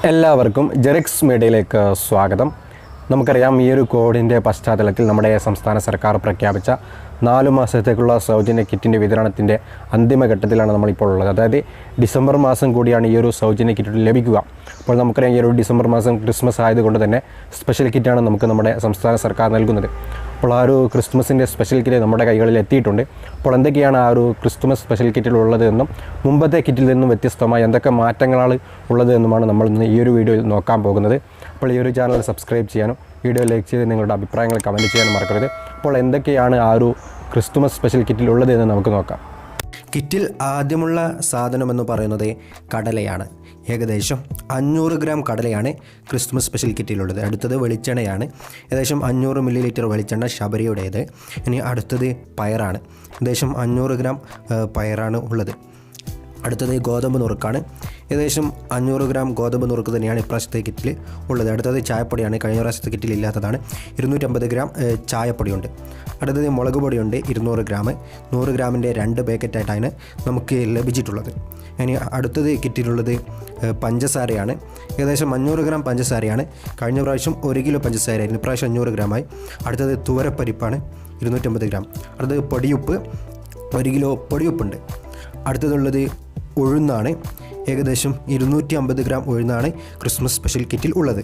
എല്ലാവർക്കും ജെറിക്സ് മീഡിയയിലേക്ക് സ്വാഗതം. നമുക്കറിയാം, ഈ ഒരു കോവിഡിൻ്റെ പശ്ചാത്തലത്തിൽ നമ്മുടെ സംസ്ഥാന സർക്കാർ പ്രഖ്യാപിച്ച 4 മാസത്തേക്കുള്ള സൗജന്യ കിറ്റിൻ്റെ വിതരണത്തിൻ്റെ അന്തിമഘട്ടത്തിലാണ് നമ്മളിപ്പോൾ ഉള്ളത്. അതായത് ഡിസംബർ മാസം കൂടിയാണ് ഈ ഒരു സൗജന്യ കിറ്റ് ലഭിക്കുക. അപ്പോൾ നമുക്കറിയാം, ഈ ഒരു ഡിസംബർ മാസം ക്രിസ്മസ് ആയതുകൊണ്ട് തന്നെ സ്പെഷ്യൽ കിറ്റാണ് നമുക്ക് നമ്മുടെ സംസ്ഥാന സർക്കാർ നൽകുന്നത്. അപ്പോൾ ആ ഒരു ക്രിസ്മസിൻ്റെ സ്പെഷ്യൽ കിറ്റ് നമ്മുടെ കൈകളിൽ എത്തിയിട്ടുണ്ട്. അപ്പോൾ എന്തൊക്കെയാണ് ആ ഒരു ക്രിസ്മസ് സ്പെഷ്യൽ കിറ്റിൽ ഉള്ളതെന്നും മുമ്പത്തെ കിറ്റിൽ നിന്നും വ്യത്യസ്തമായി എന്തൊക്കെ മാറ്റങ്ങളാണ് ഉള്ളത് എന്നുമാണ് നമ്മൾ ഇന്ന് ഈ ഒരു വീഡിയോയിൽ നോക്കാൻ പോകുന്നത്. അപ്പോൾ ഈ ഒരു ചാനൽ സബ്സ്ക്രൈബ് ചെയ്യാനും വീഡിയോ ലൈക്ക് ചെയ്ത് നിങ്ങളുടെ അഭിപ്രായങ്ങൾ കമൻറ്റ് ചെയ്യാനും മറക്കരുത്. അപ്പോൾ എന്തൊക്കെയാണ് ആ ഒരു ക്രിസ്മസ് സ്പെഷ്യൽ കിറ്റിൽ ഉള്ളത് എന്ന് നമുക്ക് നോക്കാം. കിറ്റിൽ ആദ്യമുള്ള സാധനമെന്ന് പറയുന്നത് കടലയാണ്. ഏകദേശം 500 ഗ്രാം കടലയാണ് ക്രിസ്മസ് സ്പെഷ്യൽ കിറ്റിലുള്ളത്. അടുത്തത് വെളിച്ചെണ്ണയാണ്. ഏകദേശം 500 മില്ലി ലിറ്റർ വെളിച്ചെണ്ണ ശബരിയുടേത്. ഇനി അടുത്തത് പയറാണ്. ഏകദേശം 500 ഗ്രാം പയറാണ് ഉള്ളത്. അടുത്തത് ഗോതമ്പ് നുറുക്കാണ്. ഏകദേശം 500 ഗ്രാം ഗോതമ്പ് നുറുക്ക് തന്നെയാണ് ഇപ്രാവശ്യത്തെ കിറ്റിൽ ഉള്ളത്. അടുത്തത് ചായപ്പൊടിയാണ്. കഴിഞ്ഞ പ്രാവശ്യത്തെ കിറ്റിൽ ഇല്ലാത്തതാണ്. 250 ഗ്രാം ചായപ്പൊടിയുണ്ട്. അടുത്തത് മുളക് പൊടിയുണ്ട് 200 ഗ്രാം. 100 ഗ്രാമിൻ്റെ 2 പാക്കറ്റായിട്ടാണ് നമുക്ക് ലഭിച്ചിട്ടുള്ളത്. ഇനി അടുത്തത് കിറ്റിലുള്ളത് പഞ്ചസാരയാണ്. ഏകദേശം 500 ഗ്രാം പഞ്ചസാരയാണ്. കഴിഞ്ഞ പ്രാവശ്യം 1 കിലോ പഞ്ചസാരയായിരുന്നു. ഇപ്രാവശ്യം 500 ഗ്രാമായി. അടുത്തത് തുവരപ്പരിപ്പാണ് 250 ഗ്രാം. അടുത്തത് പൊടിയുപ്പ്, 1 കിലോ പൊടിയുപ്പുണ്ട്. അടുത്തതുള്ളത് ഉഴുന്നാണ്. ഏകദേശം 250 ഗ്രാം ഉഴുന്നാണ് ക്രിസ്മസ് സ്പെഷ്യൽ കിറ്റിൽ ഉള്ളത്.